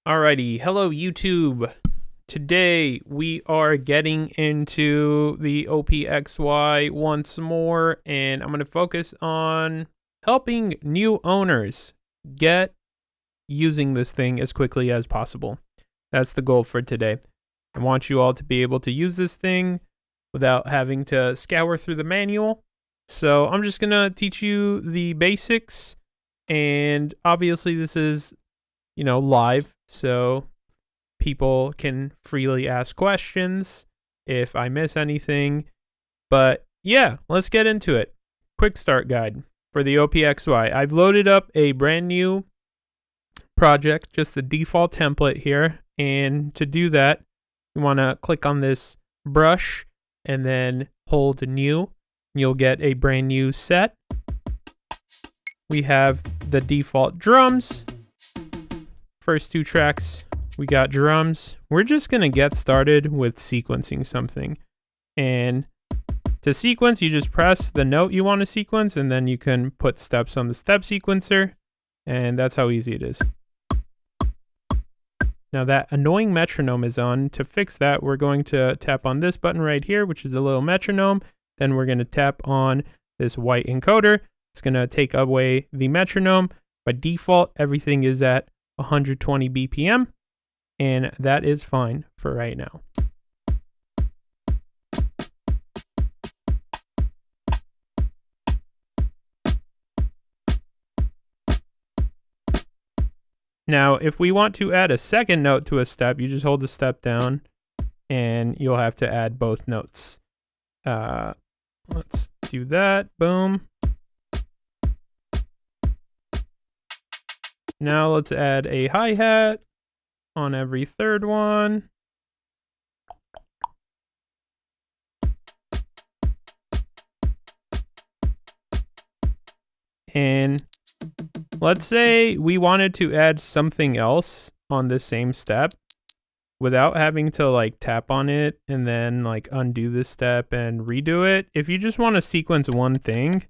Alrighty, hello YouTube. Today we are getting into the OPXY once more, and I'm going to focus on helping new owners get using this thing as quickly as possible. That's the goal for today. I want you all to be able to use this thing without having to scour through the manual. So I'm just going to teach you the basics, and obviously this is live, so people can freely ask questions if I miss anything. But yeah, let's get into it. Quick start guide for the OPXY. I've loaded up a brand new project, just the default template here. And to do that, you want to click on this brush and then hold new. You'll get a brand new set. We have the default drums. First two tracks, we got drums. We're just going to get started with sequencing something. And to sequence, you just press the note you want to sequence, and then you can put steps on the step sequencer. And that's how easy it is. Now that annoying metronome is on. To fix that, we're going to tap on this button right here, which is the little metronome. Then we're going to tap on this white encoder. It's going to take away the metronome. By default, everything is at 120 BPM, and that is fine for right now. Now, if we want to add a second note to a step, you just hold the step down and you'll have to add both notes. Let's do that. Boom. Now let's add a hi-hat on every third one. And let's say we wanted to add something else on the same step without having to tap on it and then undo this step and redo it. If you just want to sequence one thing,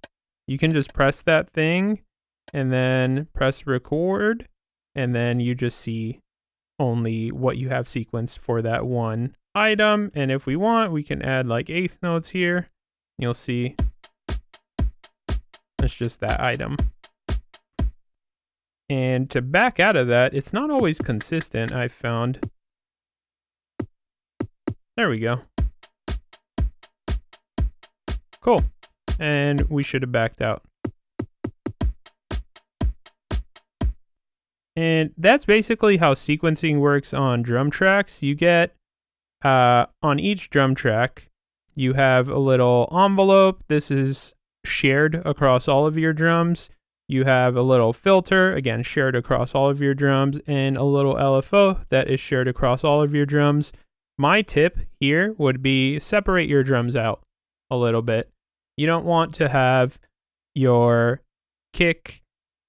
you can just press that thing and then press record, and then you just see only what you have sequenced for that one item. And if we want, we can add eighth notes here. You'll see it's just that item. And to back out of that, it's not always consistent, I found. There we go. Cool. And we should have backed out. And that's basically how sequencing works on drum tracks. You get, on each drum track, you have a little envelope. This is shared across all of your drums. You have a little filter, again, shared across all of your drums, and a little LFO that is shared across all of your drums. My tip here would be separate your drums out a little bit. You don't want to have your kick,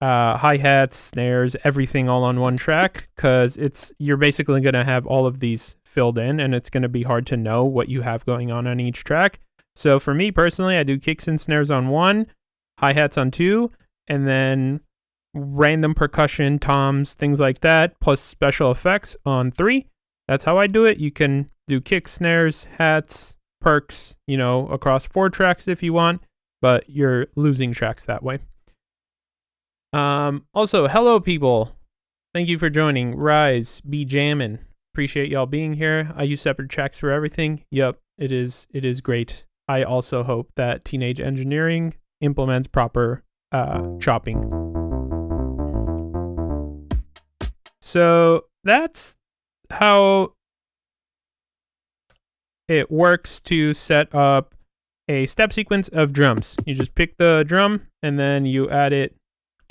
hi-hats, snares, everything all on one track, because you're basically going to have all of these filled in, and it's going to be hard to know what you have going on each track. So for me personally, I do kicks and snares on one, hi-hats on two, and then random percussion, toms, things like that, plus special effects on three. That's how I do it. You can do kicks, snares, hats, perks, across 4 tracks if you want, but you're losing tracks that way. Also, hello people. Thank you for joining. Rise, be jammin'. Appreciate y'all being here. I use separate tracks for everything. Yep, it is great. I also hope that Teenage Engineering implements proper chopping. So that's how it works to set up a step sequence of drums. You just pick the drum and then you add it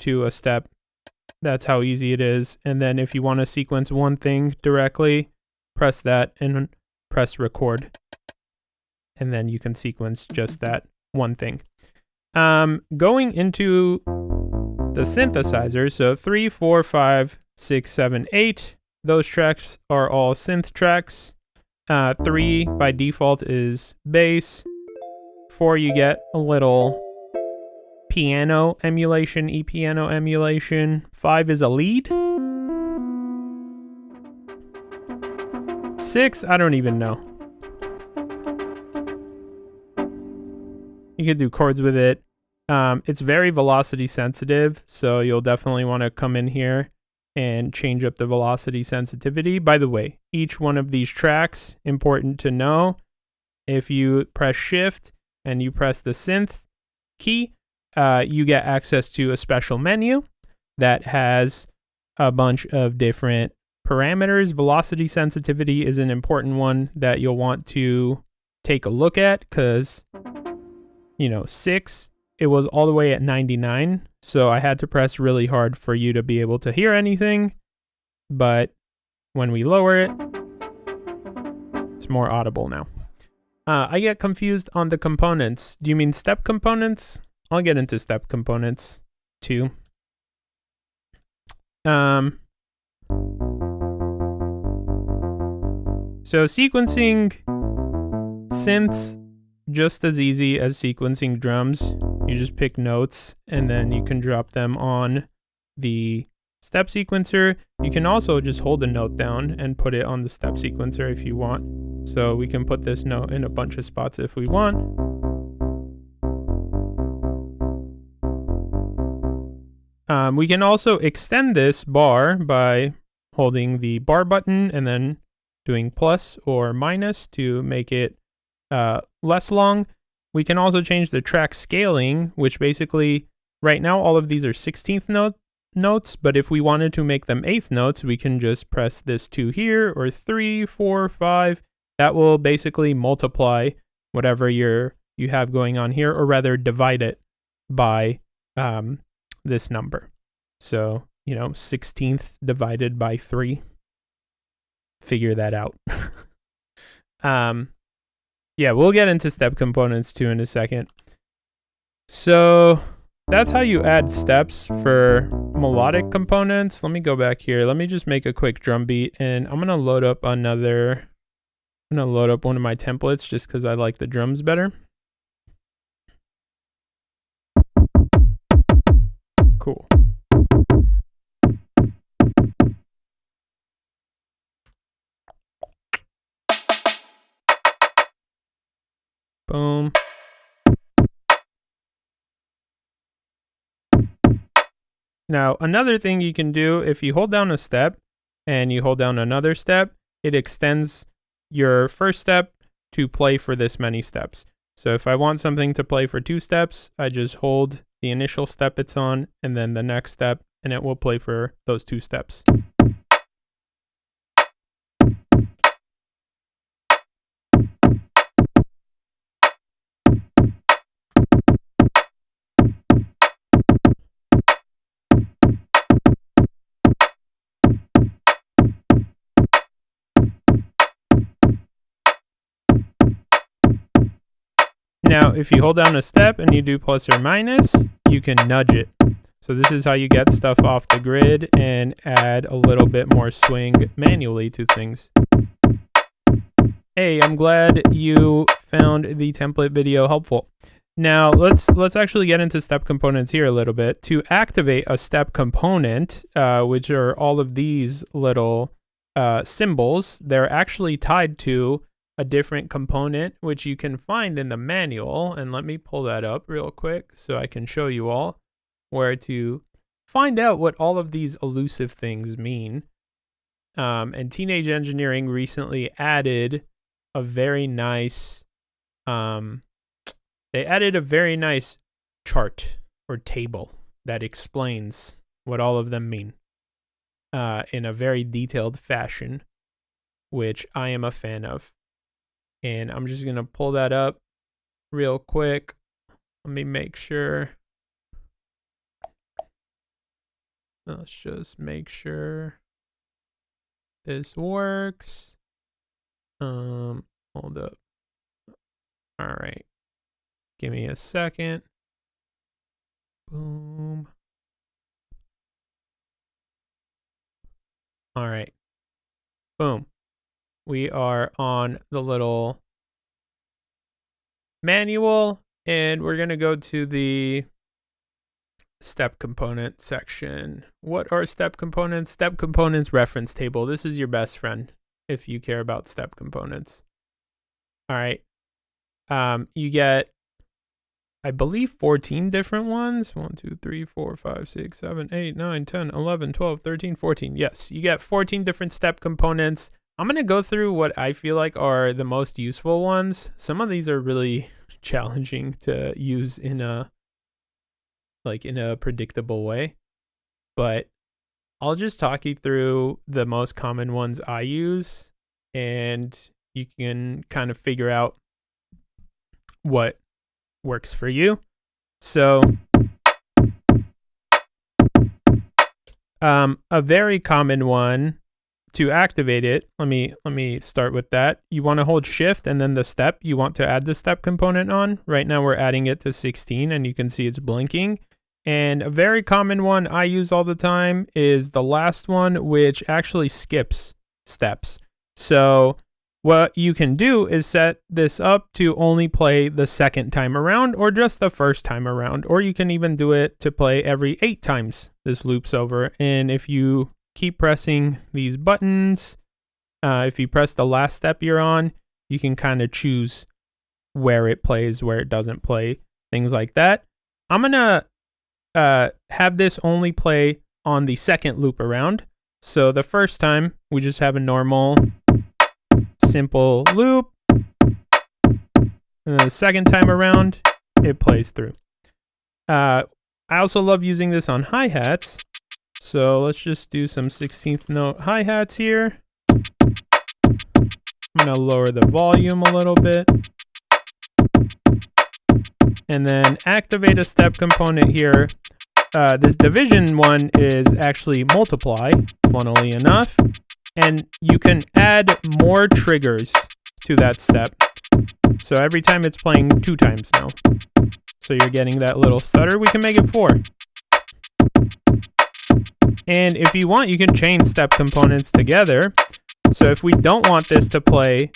to a step. That's how easy it is. And then if you want to sequence one thing directly, press that and press record. And then you can sequence just that one thing. Going into the synthesizer, so 3, 4, 5, 6, 7, 8. Those tracks are all synth tracks. 3 by default is bass. 4 you get a little piano emulation, e-piano emulation. 5 is a lead. 6, I don't even know. You could do chords with it. It's very velocity sensitive, so you'll definitely want to come in here and change up the velocity sensitivity. By the way, each one of these tracks, important to know, if you press shift and you press the synth key, you get access to a special menu that has a bunch of different parameters. Velocity sensitivity is an important one that you'll want to take a look at because, you know, 6, it was all the way at 99, so I had to press really hard for you to be able to hear anything, but when we lower it, it's more audible now. I get confused on the components. Do you mean step components? I'll get into step components too. So sequencing synths, just as easy as sequencing drums. You just pick notes and then you can drop them on the step sequencer. You can also just hold a note down and put it on the step sequencer if you want. So we can put this note in a bunch of spots if we want. We can also extend this bar by holding the bar button and then doing plus or minus to make it less long. We can also change the track scaling, which basically, right now all of these are 16th notes, but if we wanted to make them 8th notes, we can just press this 2 here, or 3, 4, 5. That will basically multiply whatever you have going on here, or rather divide it by this number. So, you know, 16th divided by 3. Figure that out. Yeah, we'll get into step components too in a second. So that's how you add steps for melodic components. Let me go back here. Let me just make a quick drum beat, and I'm gonna load up one of my templates just because I like the drums better. Cool. Boom. Now, another thing you can do, if you hold down a step and you hold down another step, it extends your first step to play for this many steps. So if I want something to play for 2 steps, I just hold the initial step it's on and then the next step, and it will play for those 2 steps. Now, if you hold down a step and you do plus or minus, you can nudge it. So this is how you get stuff off the grid and add a little bit more swing manually to things. Hey, I'm glad you found the template video helpful. Now, let's actually get into step components here a little bit. To activate a step component, which are all of these little symbols, they're actually tied to a different component, which you can find in the manual. And let me pull that up real quick so I can show you all where to find out what all of these elusive things mean. And Teenage Engineering recently added a very nice, they added a very nice chart or table that explains what all of them mean in a very detailed fashion, which I am a fan of. And I'm just going to pull that up real quick. Let me make sure. Let's just make sure this works. Hold up. All right. Give me a second. Boom. All right. Boom. We are on the little manual, and we're going to go to the step component section. What are step components? Step components reference table. This is your best friend. if you care about step components. All right. You get, I believe, 14 different ones. 1, 2, 3, 4, 5, 6, 7, 8, 9, 10, 11, 12, 13, 14. Yes, you get 14 different step components. I'm going to go through what I feel like are the most useful ones. Some of these are really challenging to use in a predictable way, but I'll just talk you through the most common ones I use, and you can kind of figure out what works for you. So a very common one to activate it, let me start with that. You want to hold shift and then the step you want to add the step component on. Right now we're adding it to 16 and you can see it's blinking. And a very common one I use all the time is the last one, which actually skips steps. So what you can do is set this up to only play the second time around or just the first time around, or you can even do it to play every 8 times this loops over. And if you keep pressing these buttons, if you press the last step you're on, you can kind of choose where it plays, where it doesn't play, things like that. I'm gonna have this only play on the second loop around. So the first time we just have a normal simple loop, and then the second time around it plays through. I also love using this on hi-hats, so let's just do some 16th note hi-hats here. I'm gonna lower the volume a little bit and then activate a step component here. This division one is actually multiply, funnily enough, and you can add more triggers to that step. So every time it's playing 2 times now. So you're getting that little stutter. We can make it 4. And if you want, you can chain step components together. So if we don't want this to play,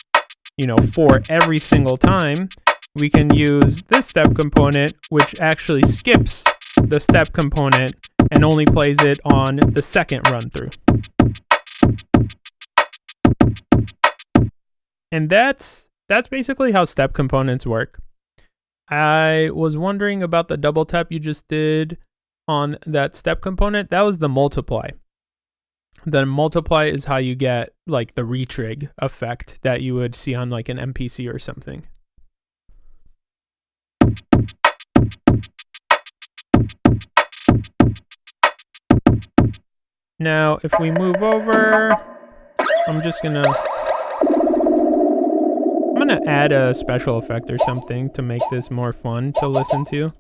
4 every single time, we can use this step component, which actually skips the step component and only plays it on the second run through. And that's basically how step components work. I was wondering about the double tap you just did on that step component. That was the multiply. The multiply is how you get like the retrig effect that you would see on like an MPC or something. Now, if we move over, I'm gonna add a special effect or something to make this more fun to listen to.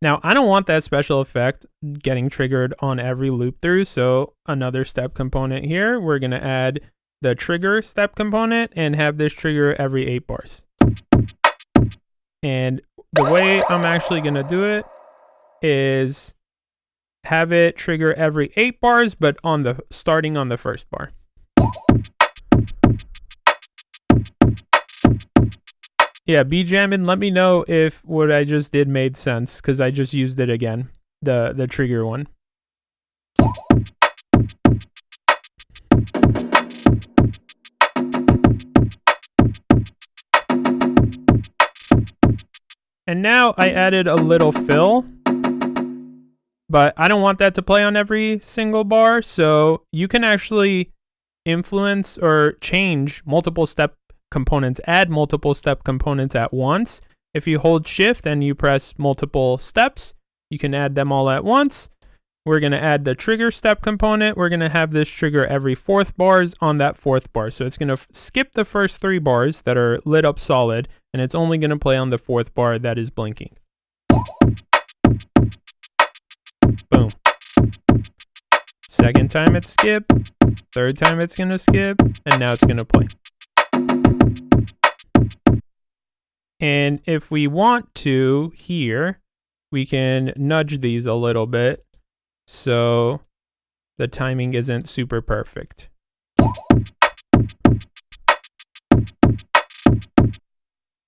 Now, I don't want that special effect getting triggered on every loop through, so another step component here, we're gonna add the trigger step component and have this trigger every 8 bars. And the way I'm actually gonna do it is have it trigger every 8 bars, but starting on the first bar. Yeah, jammin, let me know if what I just did made sense, because I just used it again, the trigger one. And now I added a little fill, but I don't want that to play on every single bar, so you can actually influence or change multiple step components, add multiple step components at once. If you hold shift and you press multiple steps, you can add them all at once. We're going to add the trigger step component. We're going to have this trigger every 4th bars on that 4th bar. So it's going to skip the first 3 bars that are lit up solid, and it's only going to play on the 4th bar that is blinking. Boom. Second time it's skip, third time it's going to skip, and now it's going to play. And if we want to here, we can nudge these a little bit so the timing isn't super perfect.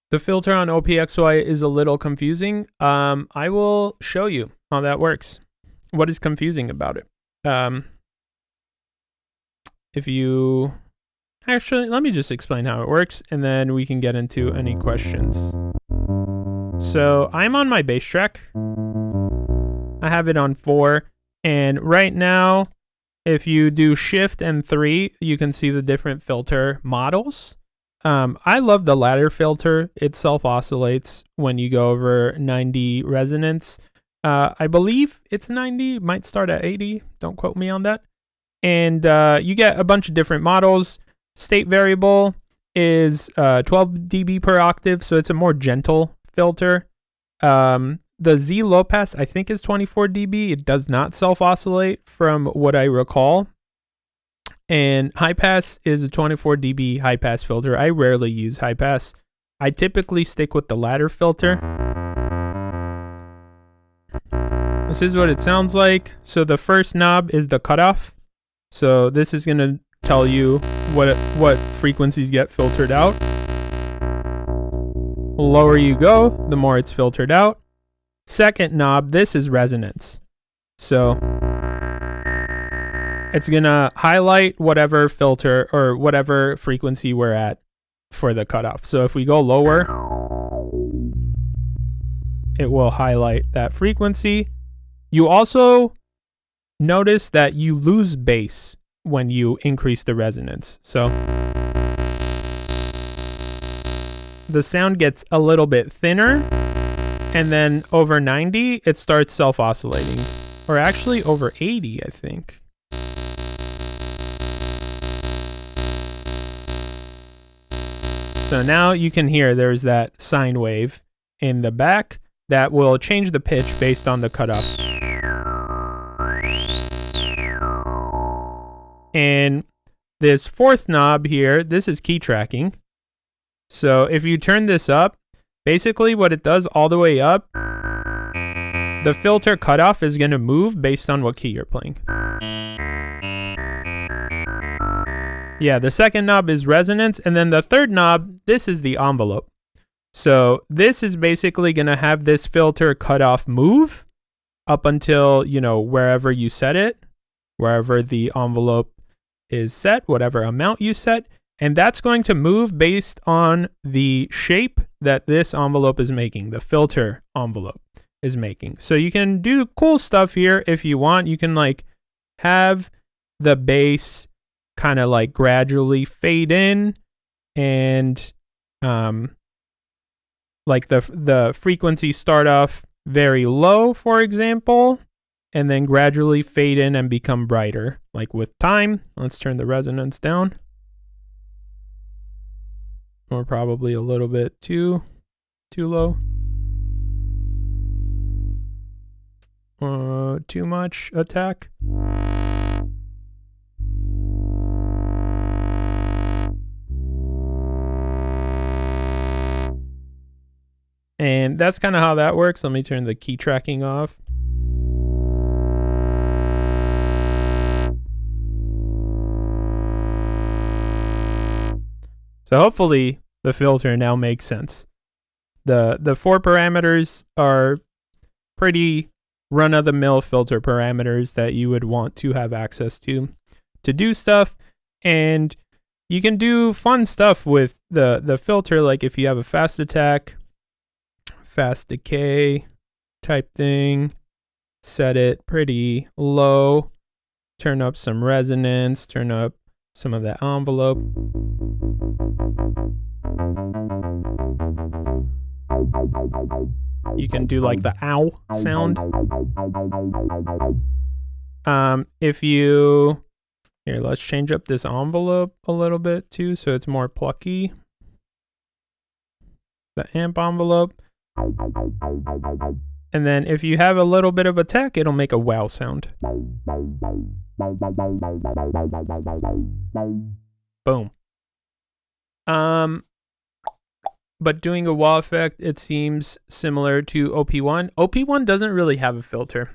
The filter on OPXY is a little confusing. I will show you how that works. What is confusing about it? if you actually, let me just explain how it works and then we can get into any questions. So I'm on my bass track. I have it on 4, and right now, if you do Shift and 3, you can see the different filter models. I love the ladder filter. It self-oscillates when you go over 90 resonance. I believe it's 90, might start at 80. Don't quote me on that. And you get a bunch of different models. State variable is 12 dB per octave, so it's a more gentle filter. The Z low pass, I think, is 24 dB. It does not self-oscillate from what I recall. And high pass is a 24 dB high pass filter. I rarely use high pass. I typically stick with the ladder filter. This is what it sounds like. So the first knob is the cutoff. So this is going to tell you what frequencies get filtered out. The lower you go, the more it's filtered out. Second knob, this is resonance. So it's going to highlight whatever filter or whatever frequency we're at for the cutoff. So if we go lower, it will highlight that frequency. You also notice that you lose bass when you increase the resonance. So the sound gets a little bit thinner, and then over 90, it starts self-oscillating. Or actually over 80, I think. So now you can hear there's that sine wave in the back that will change the pitch based on the cutoff. And this fourth knob here, this is key tracking. So if you turn this up, basically what it does all the way up, the filter cutoff is going to move based on what key you're playing. Yeah, the second knob is resonance, and then the third knob, this is the envelope. So this is basically going to have this filter cutoff move up until, you know, wherever you set it, wherever the envelope is set, whatever amount you set, and that's going to move based on the shape that this envelope is making, the filter envelope is making. So you can do cool stuff here if you want. You can like have the bass kind of like gradually fade in, and like the frequency start off very low, for example, and then gradually fade in and become brighter. Like with time, let's turn the resonance down. Or probably a little bit too low. Too much attack. And that's kind of how that works. Let me turn the key tracking off. So hopefully the filter now makes sense. The 4 parameters are pretty run-of-the-mill filter parameters that you would want to have access to do stuff. And you can do fun stuff with the filter, like if you have a fast attack, fast decay type thing, set it pretty low, turn up some resonance, turn up some of that envelope. You can do like the ow sound. If you, here, let's change up this envelope a little bit too, so it's more plucky. The amp envelope. And then if you have a little bit of attack, it'll make a wow sound. Boom. But doing a wah effect, it seems similar to OP1. OP1 doesn't really have a filter,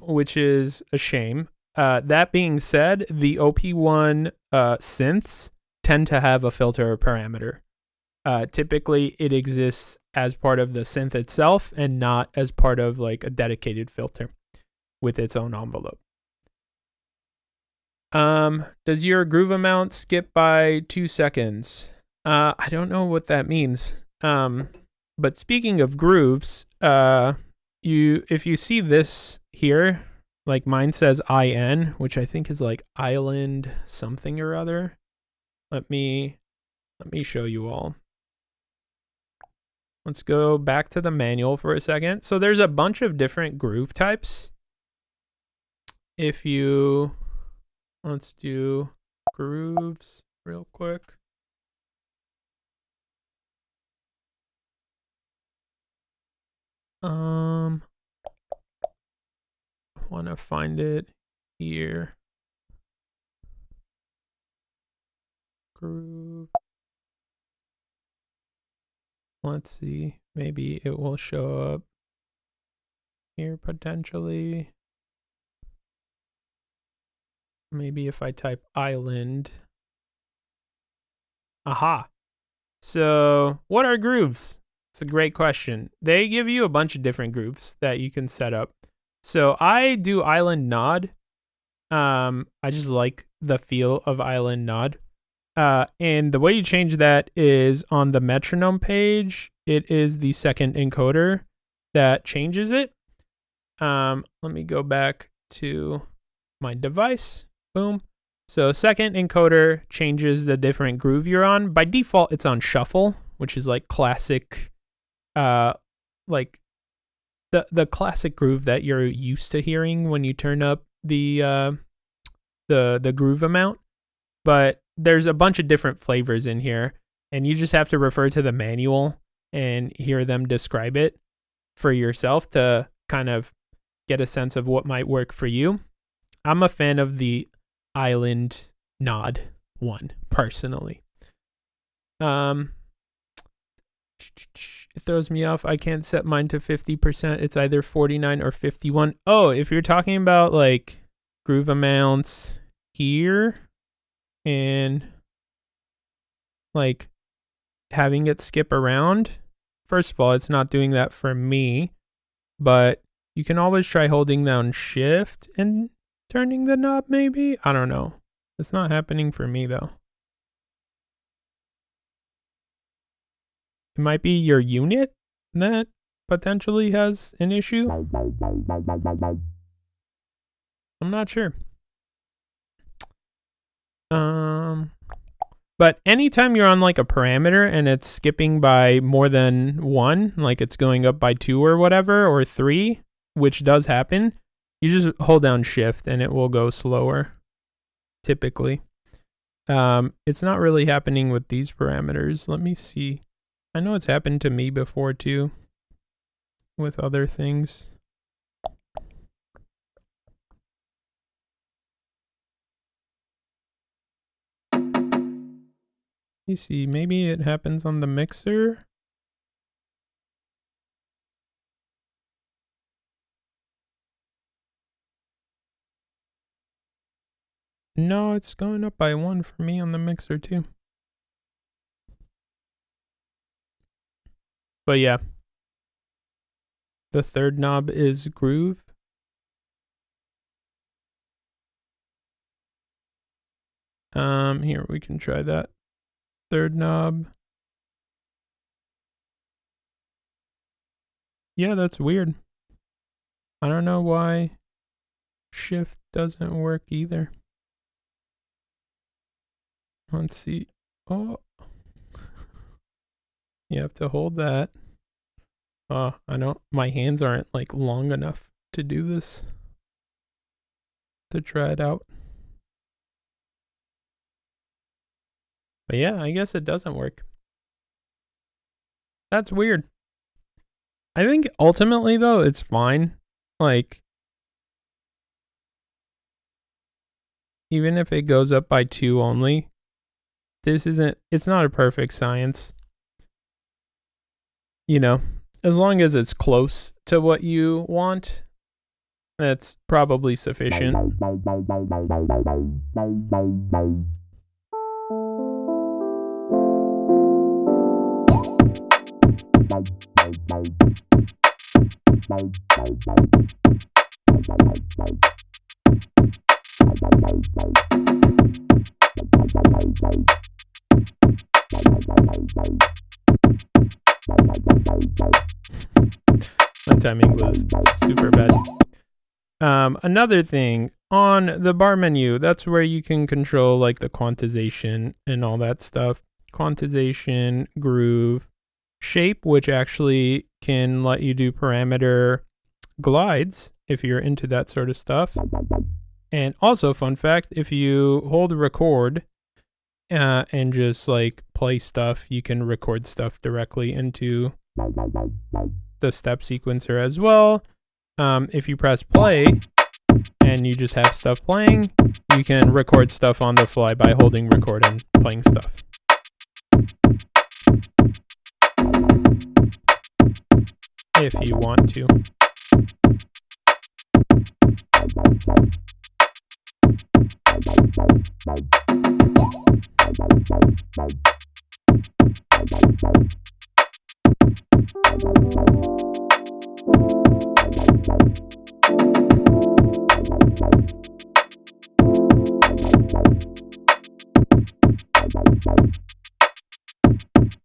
which is a shame. That being said, the OP1 synths tend to have a filter parameter. Typically, it exists as part of the synth itself and not as part of like a dedicated filter with its own envelope. Does your groove amount skip by 2 seconds? I don't know what that means. But speaking of grooves, if you see this here, like mine says IN, which I think is like island something or other. Let me show you all. Let's go back to the manual for a second. So there's a bunch of different groove types. Let's do grooves real quick. I want to find it here. Groove. Let's see. Maybe it will show up here potentially. Maybe if I type island. Aha. So what are grooves? It's a great question. They give you a bunch of different grooves that you can set up. So I do island nod. I just like the feel of island nod. And the way you change that is on the metronome page. It is the second encoder that changes it. Let me go back to my device. Boom. So second encoder changes the different groove you're on. By default, it's on shuffle, which is like classic, like the classic groove that you're used to hearing when you turn up the groove amount. But there's a bunch of different flavors in here, and you just have to refer to the manual and hear them describe it for yourself to kind of get a sense of what might work for you. I'm a fan of the island nod one personally. It throws me off. I can't set mine to 50%. It's either 49 or 51. Oh, if you're talking about like groove amounts here and like having it skip around, first of all, it's not doing that for me, but you can always try holding down shift and turning the knob maybe. I don't know. It's not happening for me though. It might be your unit that potentially has an issue. I'm not sure. But anytime you're on like a parameter and it's skipping by more than 1, like it's going up by 2 or whatever, or 3, which does happen, you just hold down shift and it will go slower, typically. It's not really happening with these parameters. Let me see. I know it's happened to me before too, with other things. You see, maybe it happens on the mixer. No, it's going up by 1 for me on the mixer too. But yeah, the third knob is groove. Here we can try that. Third knob. Yeah, that's weird. I don't know why shift doesn't work either. Let's see. Oh, you have to hold that. Oh, I don't, my hands aren't like long enough to do this, to try it out. But yeah, I guess it doesn't work. That's weird. I think ultimately though, it's fine. Like, even if it goes up by 2 only, it's not a perfect science. You know, as long as it's close to what you want, that's probably sufficient. My timing was super bad. Another thing, on the bar menu, that's where you can control like the quantization and all that stuff. Quantization, groove, shape, which actually can let you do parameter glides if you're into that sort of stuff. And also, fun fact, if you hold record and just like play stuff, you can record stuff directly into the step sequencer as well. If you press play and you just have stuff playing, you can record stuff on the fly by holding record and playing stuff. If you want to.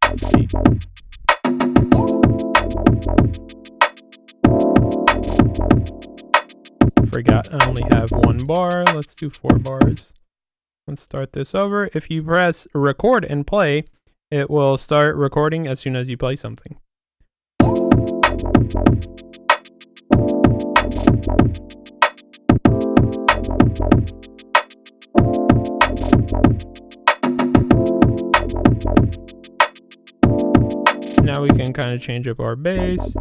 Let's see. Forgot I only have one bar. Let's do 4 bars. Let's start this over. If you press record and play, it will start recording as soon as you play something. Now we can kind of change up our bass.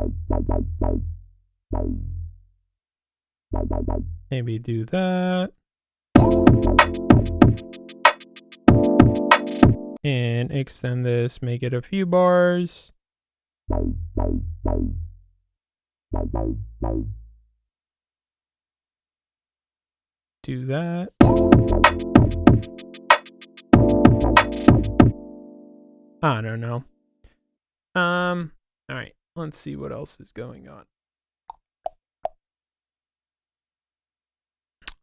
Maybe do that. And extend this, make it a few bars. Do that. I don't know. All right, let's see what else is going on.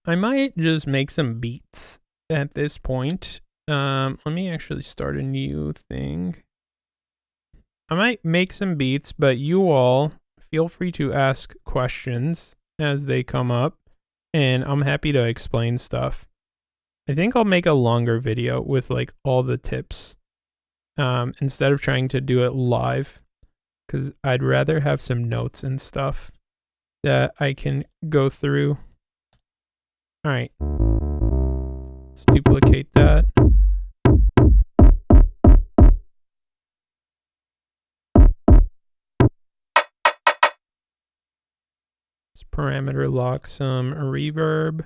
I might just make some beats at this point. Let me actually start a new thing. I might make some beats, but you all feel free to ask questions as they come up, and I'm happy to explain stuff. I think I'll make a longer video with like all the tips instead of trying to do it live, because I'd rather have some notes and stuff that I can go through. All right, let's duplicate that. Let's parameter lock some reverb.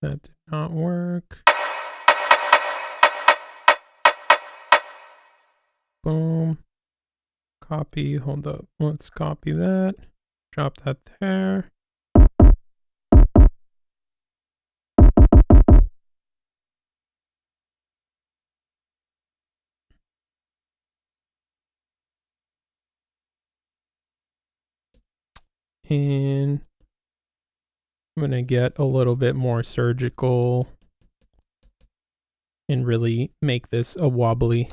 That did not work. Boom. Copy, hold up. Let's copy that. Drop that there. And I'm going to get a little bit more surgical and really make this a wobbly.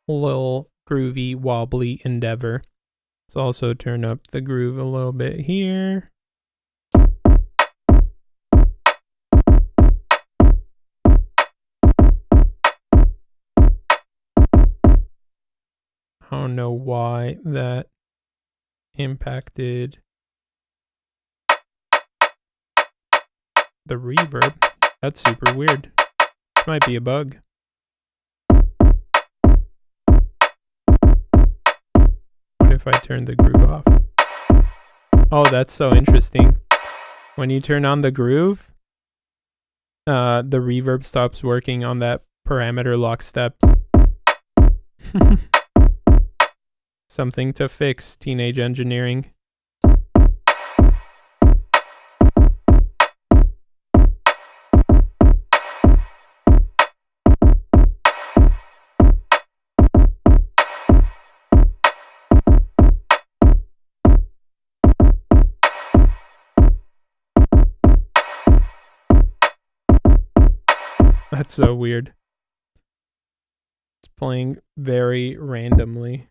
Little groovy, wobbly endeavor. Let's also turn up the groove a little bit here. I don't know why that impacted the reverb. That's super weird. This might be a bug. What if I turn the groove off? Oh, that's so interesting. When you turn on the groove, the reverb stops working on that parameter lock step. Something to fix, teenage engineering. That's so weird. It's playing very randomly.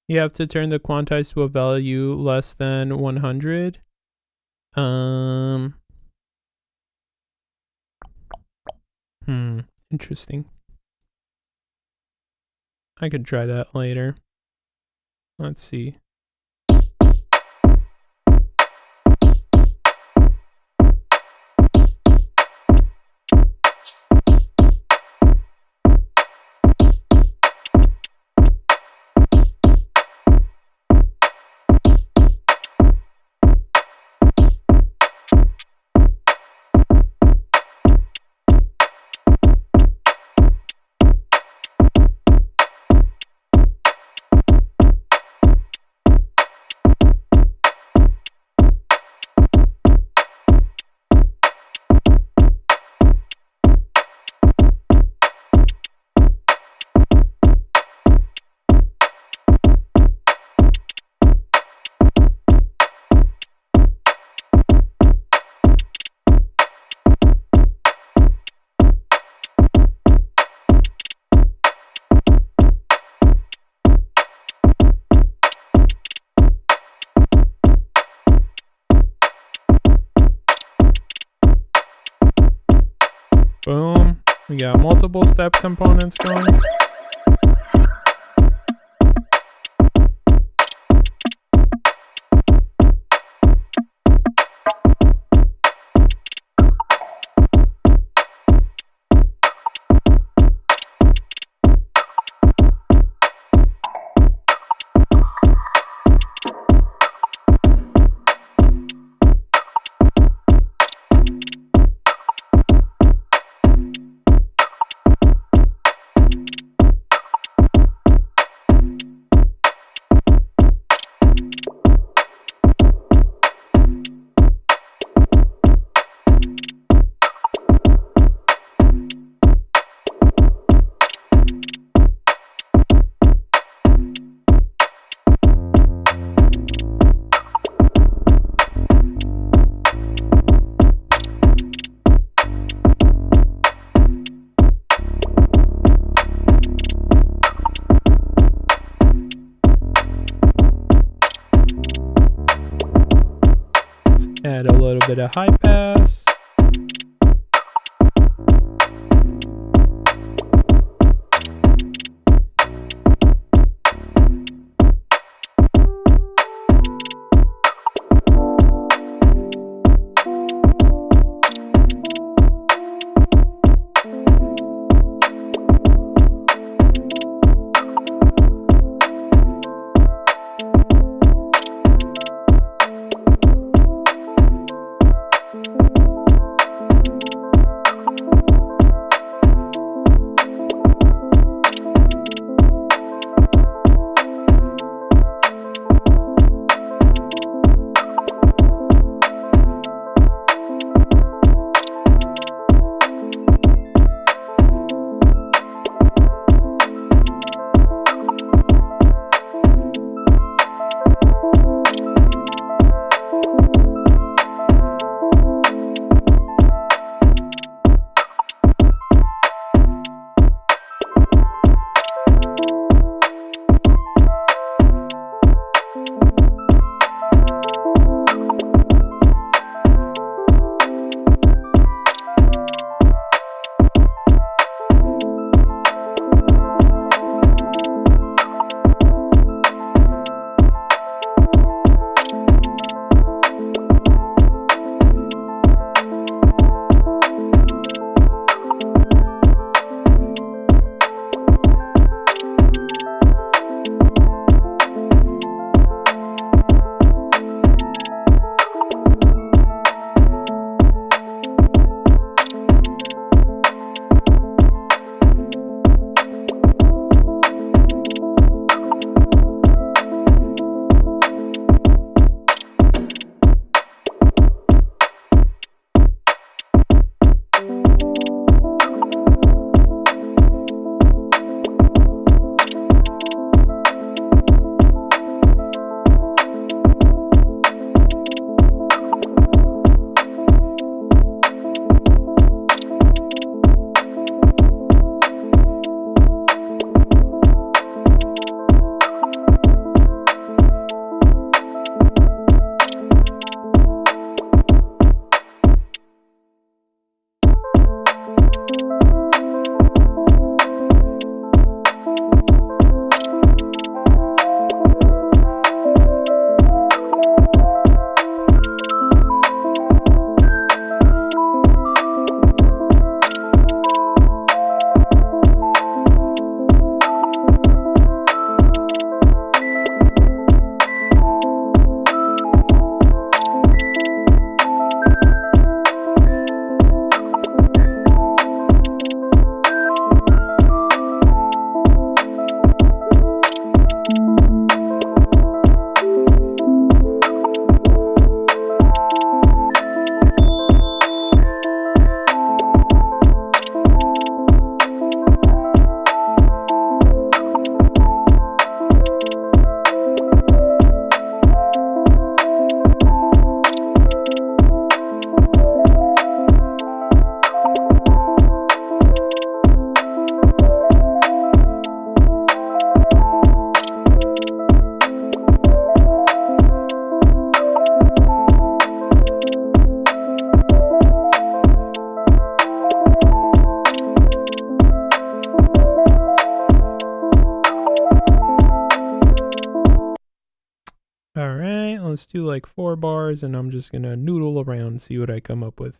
You have to turn the quantize to a value less than 100. Interesting. I could try that later. Let's see. Boom. We got multiple step components going. Add a little bit of high pass. All right, let's do like 4 bars, and I'm just gonna noodle around and see what I come up with.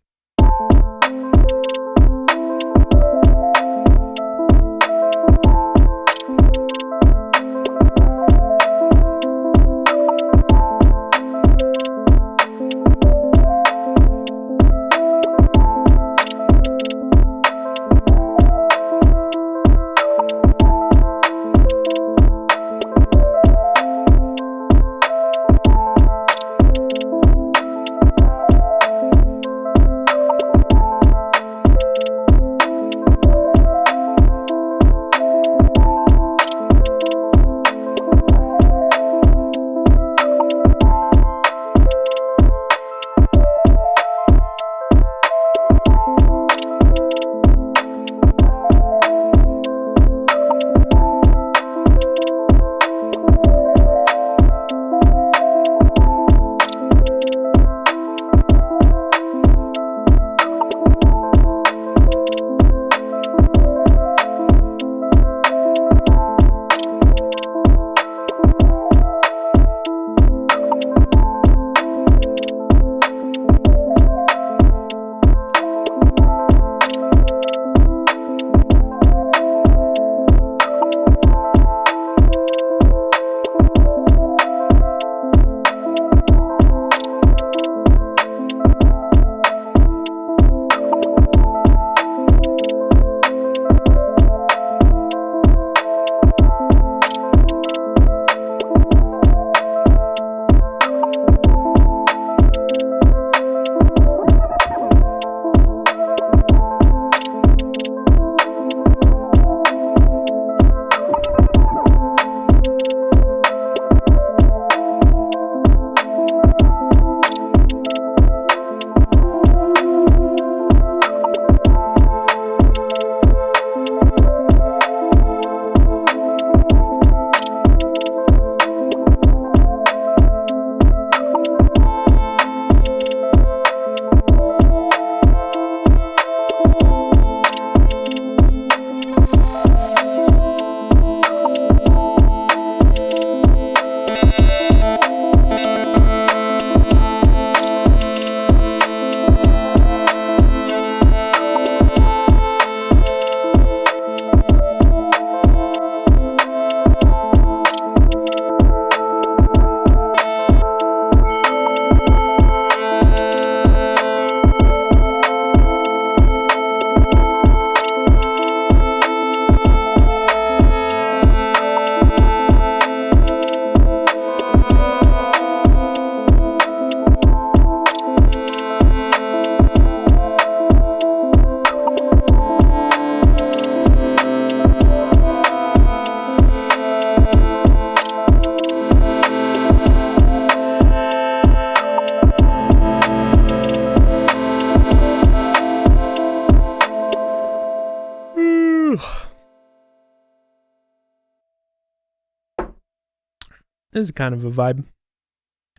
This is kind of a vibe.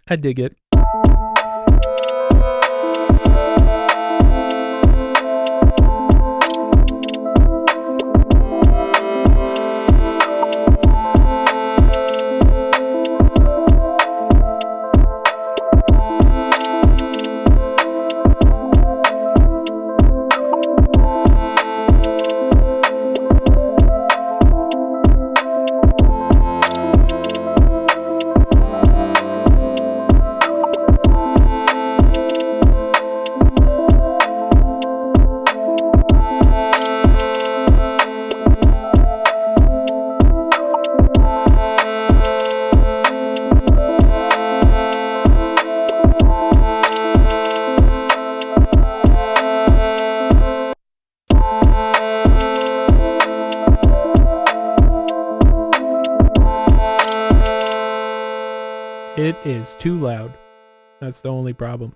I dig it. It is too loud. That's the only problem.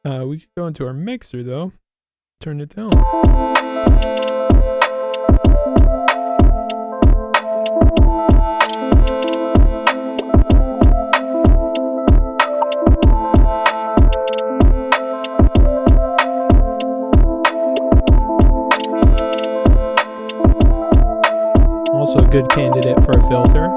We could go into our mixer though. Turn it down. Also a good candidate for a filter.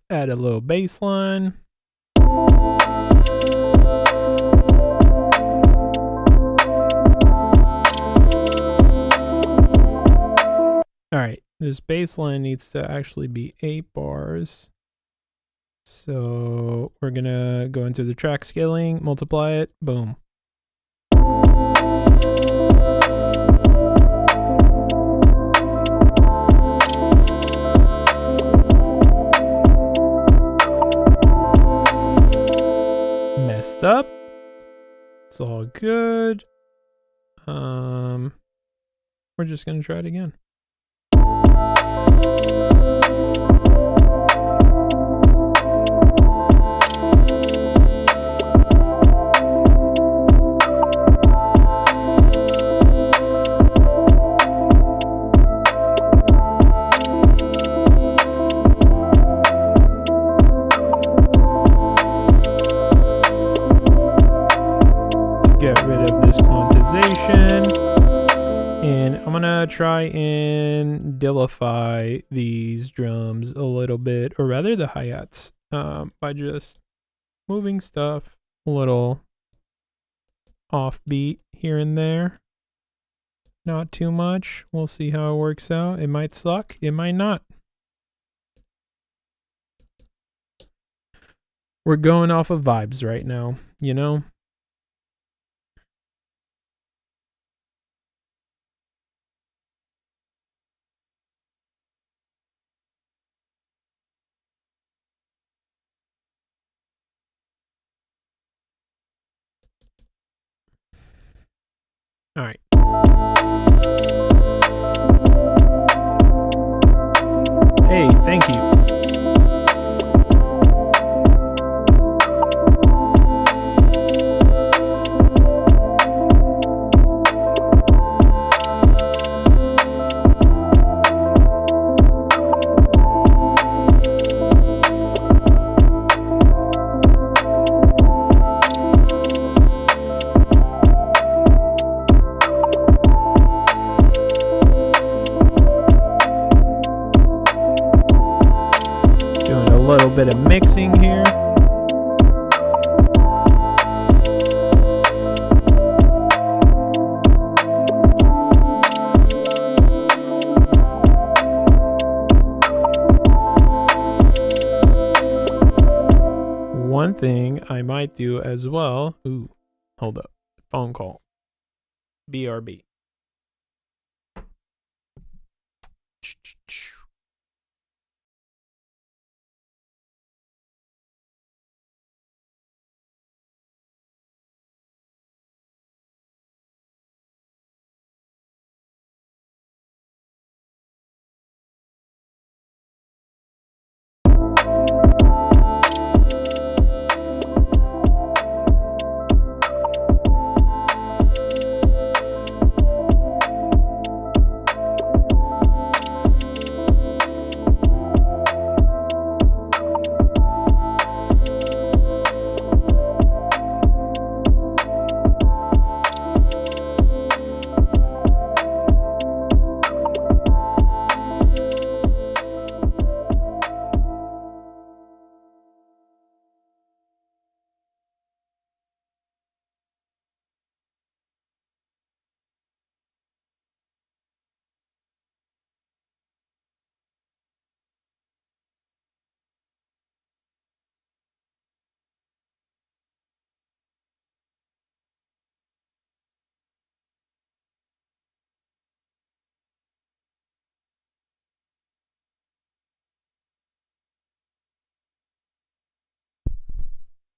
Add a little bass line. Alright, this bass line needs to actually be 8 bars. So we're gonna go into the track scaling, multiply it, boom. Messed up. It's all good. We're just gonna try it again. Try and dilify these drums a little bit, or rather the hi-hats, by just moving stuff a little offbeat here and there. Not too much. We'll see how it works out. It might suck, it might not. We're going off of vibes right now, you know? All right. Hey, thank you. Bit of mixing here. One thing I might do as well. Ooh, hold up. Phone call. BRB.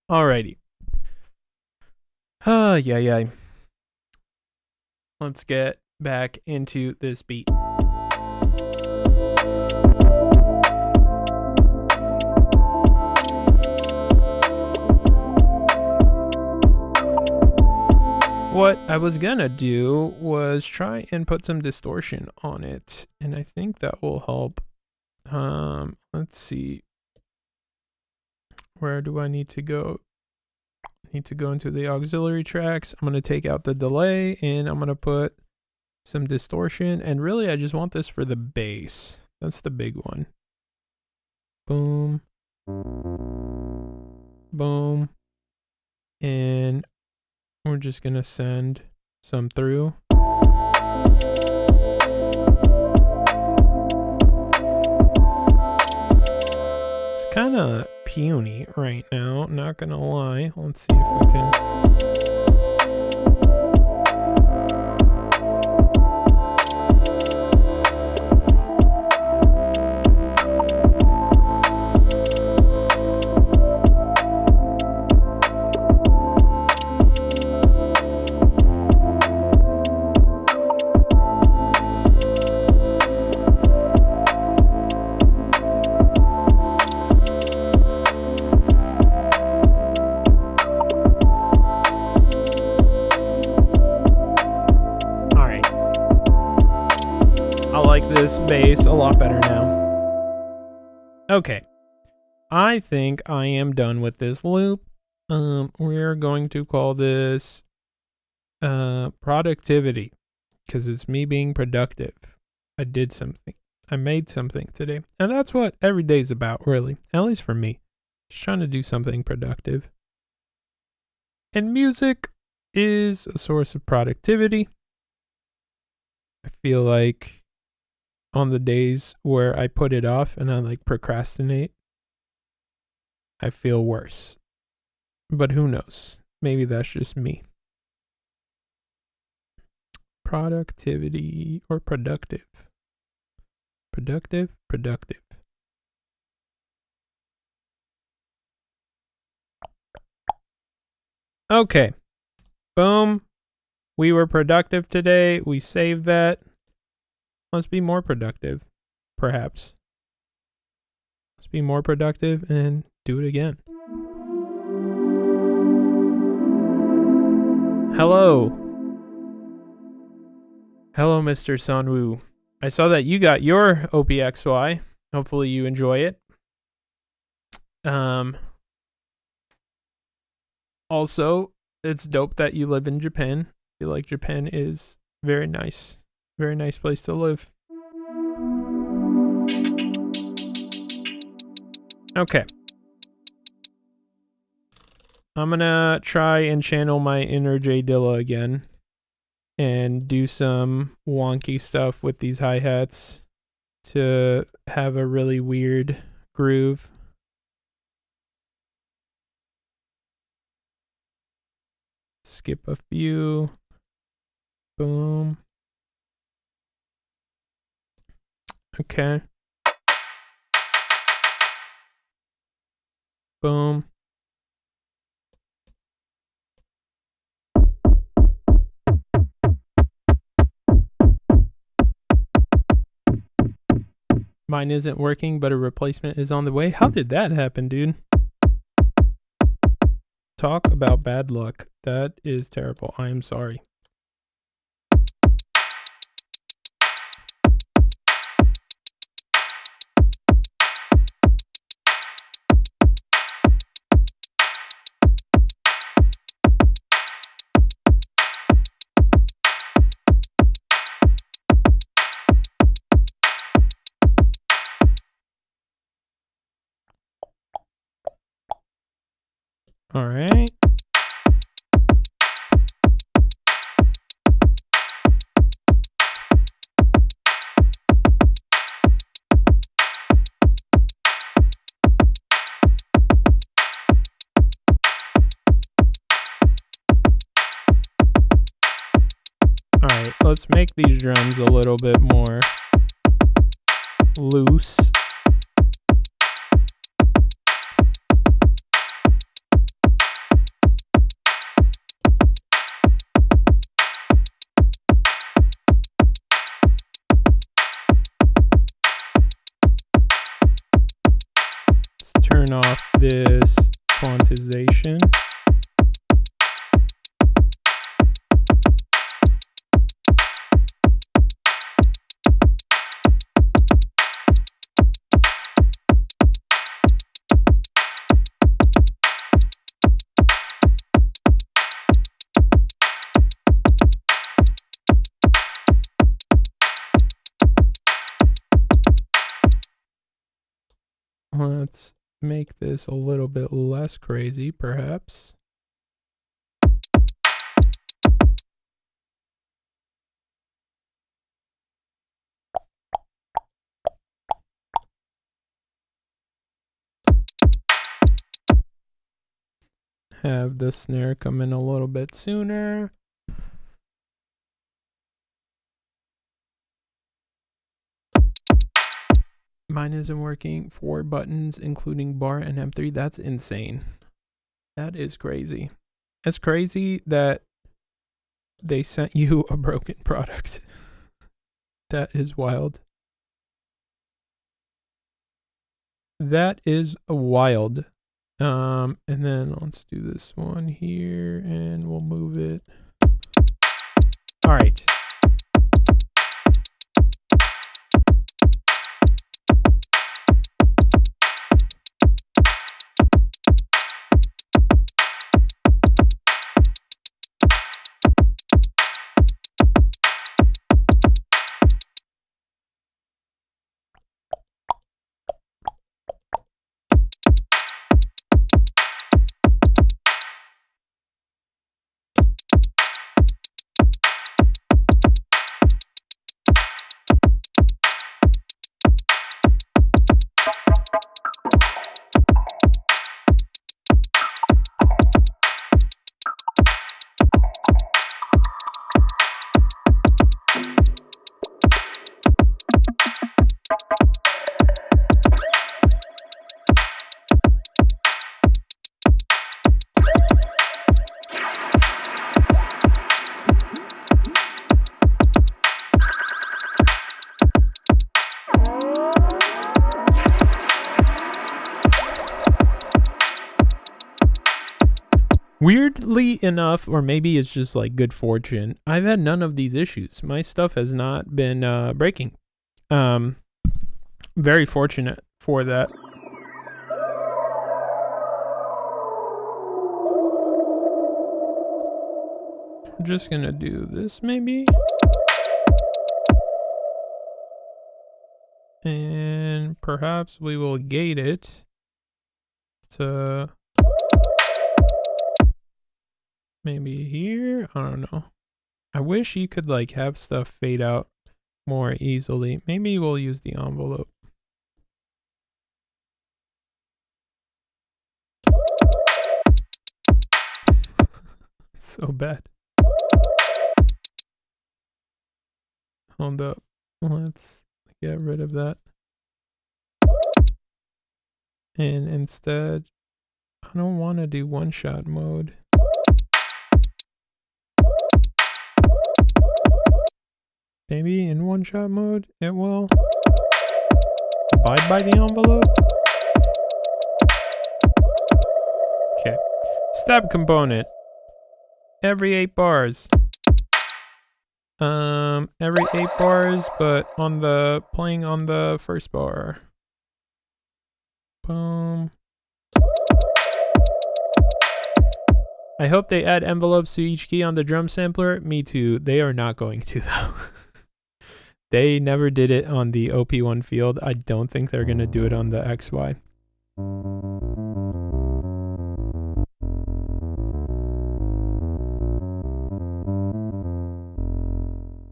Alrighty. Yeah. Let's get back into this beat. What I was gonna do was try and put some distortion on it, and I think that will help. Let's see. Where do I need to go? I need to go into the auxiliary tracks. I'm going to take out the delay and I'm going to put some distortion. And really, I just want this for the bass. That's the big one. Boom. Boom. And we're just going to send some through. Kind of puny right now, not gonna lie. Let's see if we can. this bass a lot better now. Okay. I think I am done with this loop. We're going to call this productivity, because it's me being productive. I did something. I made something today. And that's what every day's about, really. At least for me. Just trying to do something productive. And music is a source of productivity. I feel like on the days where I put it off and I like procrastinate, I feel worse. But who knows? Maybe that's just me. Productivity or productive. Productive. Okay. Boom. We were productive today. We saved that. Let's be more productive, perhaps. Let's be more productive and do it again. Hello. Hello, Mr. Sunwoo. I saw that you got your OPXY. Hopefully you enjoy it. Also, it's dope that you live in Japan. I feel like Japan is very nice. Very nice place to live. Okay. I'm gonna try and channel my inner J Dilla again and do some wonky stuff with these hi-hats to have a really weird groove. Skip a few. Boom. Okay. Boom. Mine isn't working, but a replacement is on the way. How did that happen, dude? Talk about bad luck. That is terrible. I am sorry. All right. All right, let's make these drums a little bit more loose. Turn off this quantization. Let's make this a little bit less crazy, perhaps. Have the snare come in a little bit sooner. Mine isn't working. 4 buttons, including bar and M3. That's insane. That is crazy. It's crazy that they sent you a broken product. That is wild. That is wild. And then let's do this one here and we'll move it. All right. Weirdly enough, or maybe it's just like good fortune, I've had none of these issues. My stuff has not been breaking. Very fortunate for that. I'm just gonna do this maybe. And perhaps we will gate it to maybe here. I don't know. I wish you could like have stuff fade out more easily. Maybe we'll use the envelope. So bad. Hold up. Let's get rid of that. And instead, I don't want to do one-shot mode. Maybe in one-shot mode, it will abide by the envelope. Okay. Step component. Every 8 bars. Every 8 bars, but on the playing on the first bar. Boom. I hope they add envelopes to each key on the drum sampler. Me too. They are not going to though. They never did it on the OP1 field. I don't think they're gonna do it on the XY.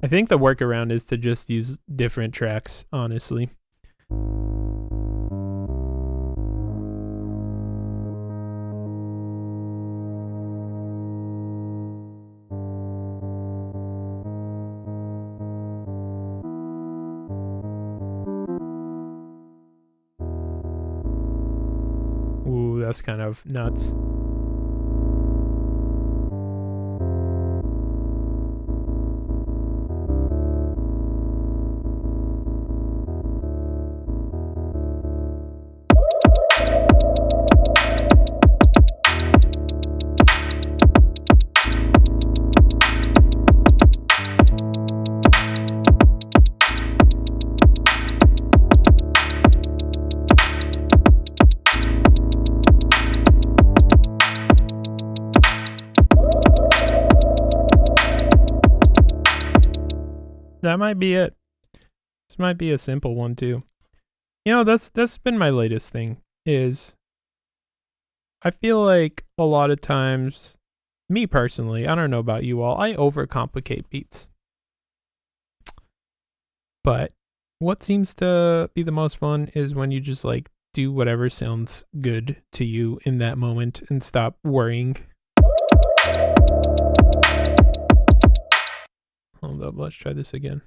I think the workaround is to just use different tracks, honestly. Ooh, that's kind of nuts. That might be it. This might be a simple one too. You know, that's been my latest thing, is I feel like a lot of times, me personally, I don't know about you all, I overcomplicate beats. But what seems to be the most fun is when you just like do whatever sounds good to you in that moment and stop worrying. Hold up, let's try this again.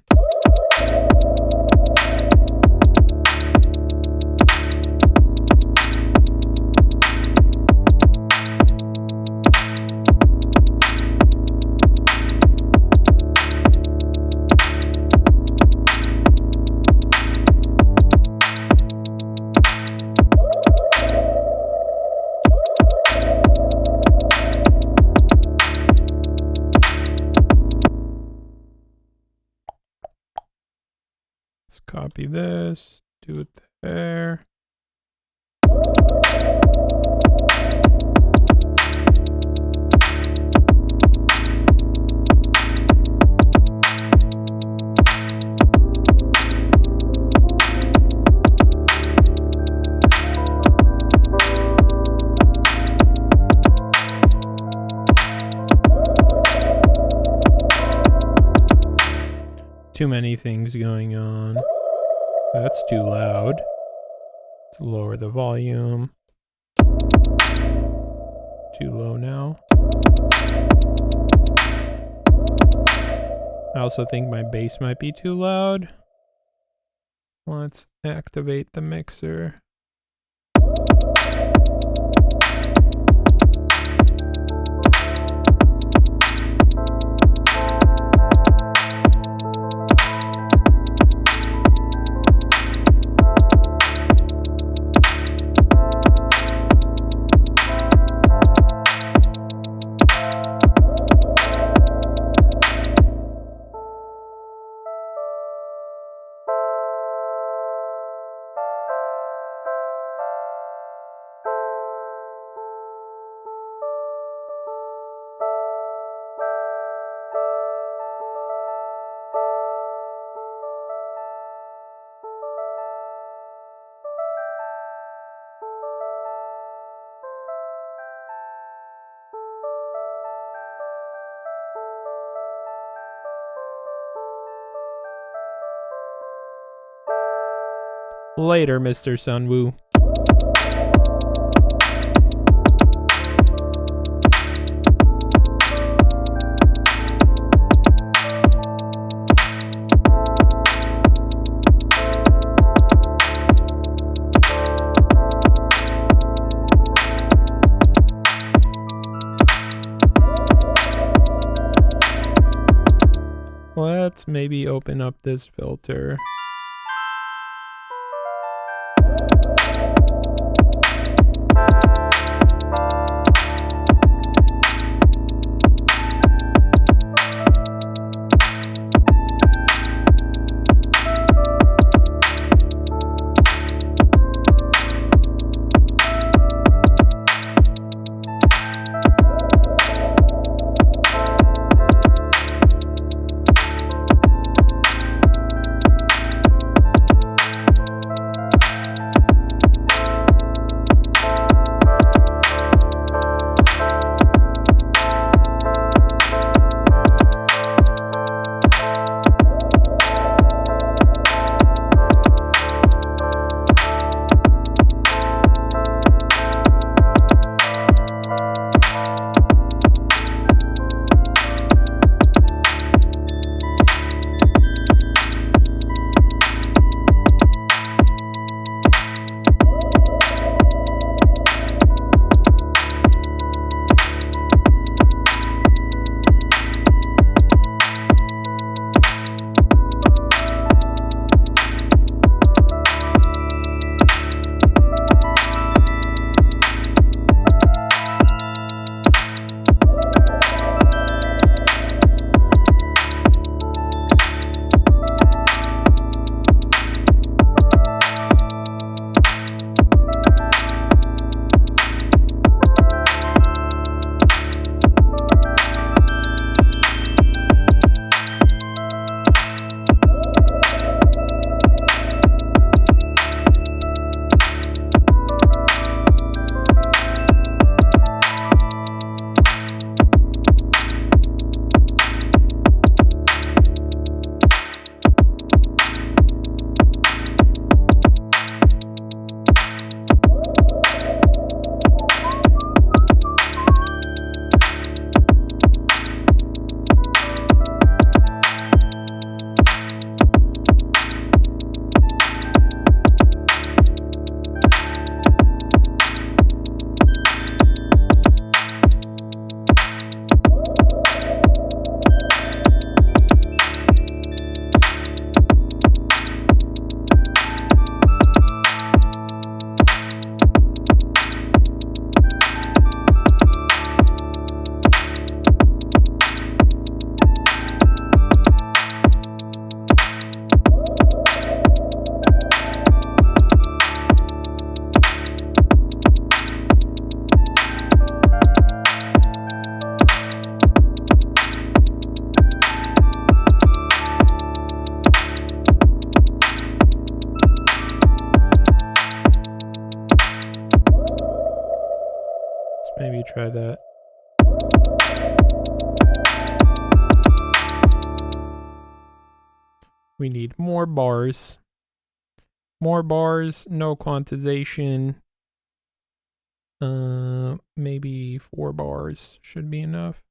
Copy this, do it there. Too many things going on. That's too loud. Let's lower the volume. Too low now. I also think my bass might be too loud. Let's activate the mixer. Later, Mr. Sunwoo. Let's maybe open up this filter. Maybe try that. We need more bars. More bars, no quantization. Maybe 4 bars should be enough.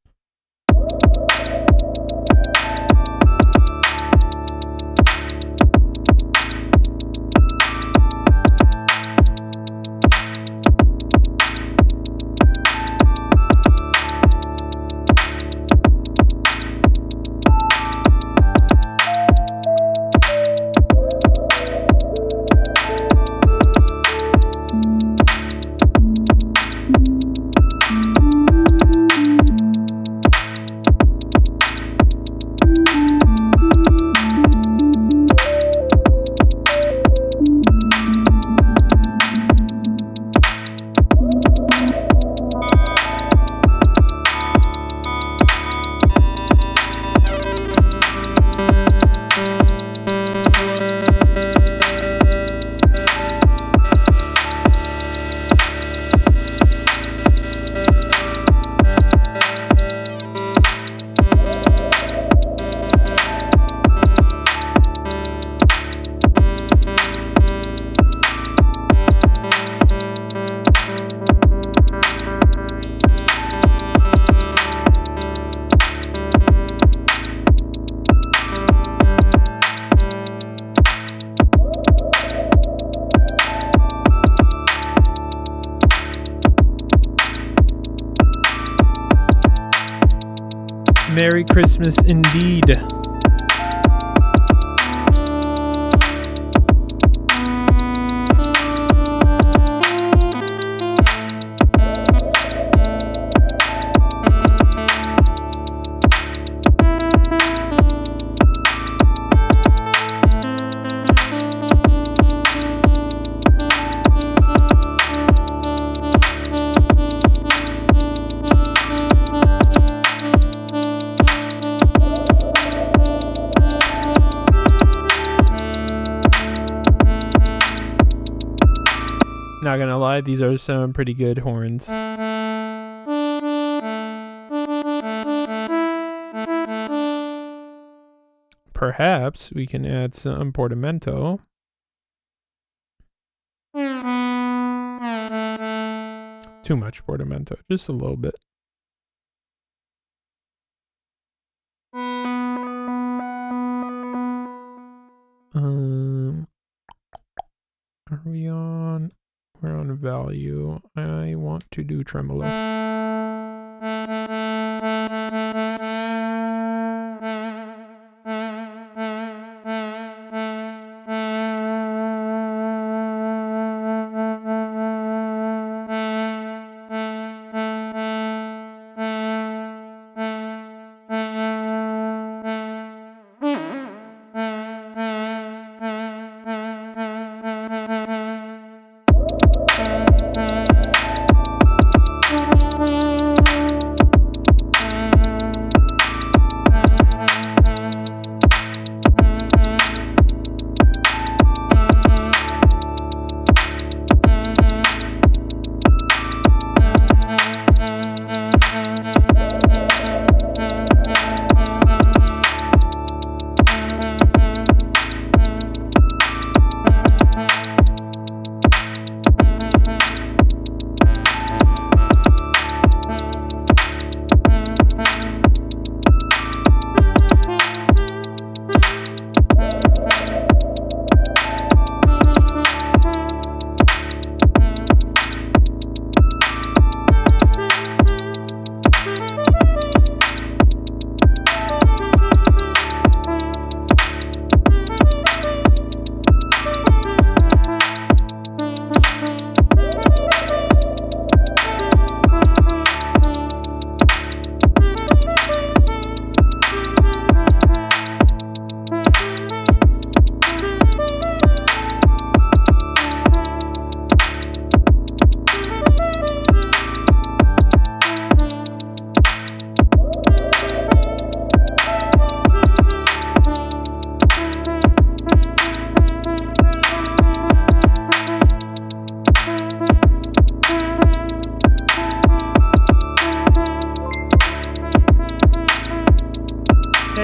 Merry Christmas indeed. Not gonna lie, these are some pretty good horns. Perhaps we can add some portamento. Too much portamento, just a little bit. Are we on? We're on value. I want to do tremolo.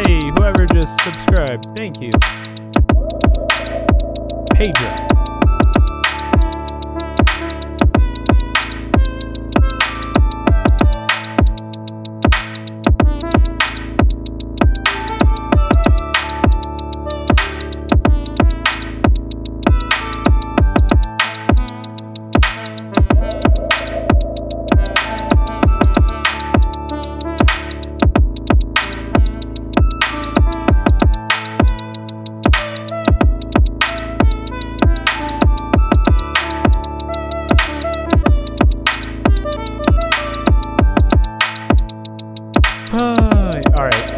Hey, whoever just subscribed, thank you. Pedro. Alright.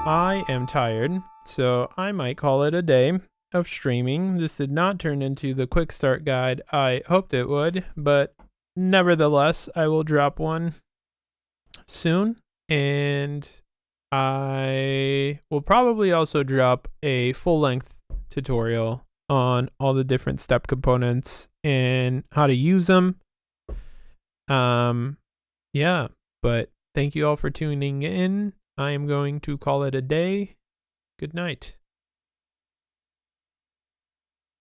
I am tired, so I might call it a day of streaming. This did not turn into the quick start guide I hoped it would, but nevertheless, I will drop one soon, and I will probably also drop a full-length tutorial on all the different step components and how to use them. Yeah, but thank you all for tuning in. I am going to call it a day. Good night.